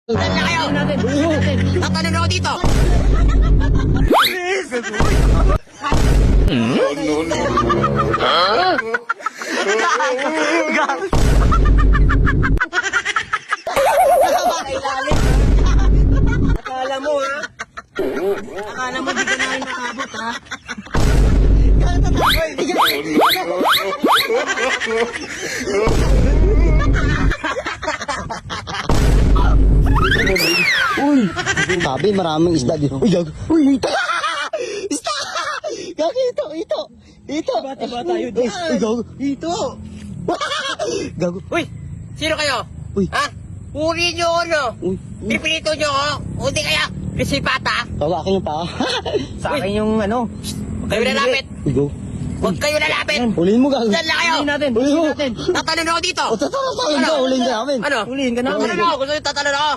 Saan na kayo? Tatanong ako dito. Akala mo, ha? Akala mo, di ka namin nakabot, ha? Uy, sabi maraming isda dito. Uy, gago. Uy, ito. Isda. Gago, ito. Bata tayo Uy, gago. Ito! Gago. Uy, sino kayo? Uy. Ha? Uri nyo ano? Uy, Pipilito nyo ako? Hindi kaya? Kasi bata? gago akin yung paa. Sa akin yung ano. Huwag kayo lalapit. Uy, gago. Huwag kayo lalapit. Huliin mo, gago. Saan na kayo? Huliin natin, Huliin huliin mo. natin. Tatanong ako dito. O, tatanong ka, huliin ka namin. Ano? Huliin ka namin. Tatanong ako. Gusto nyo tatanong ako?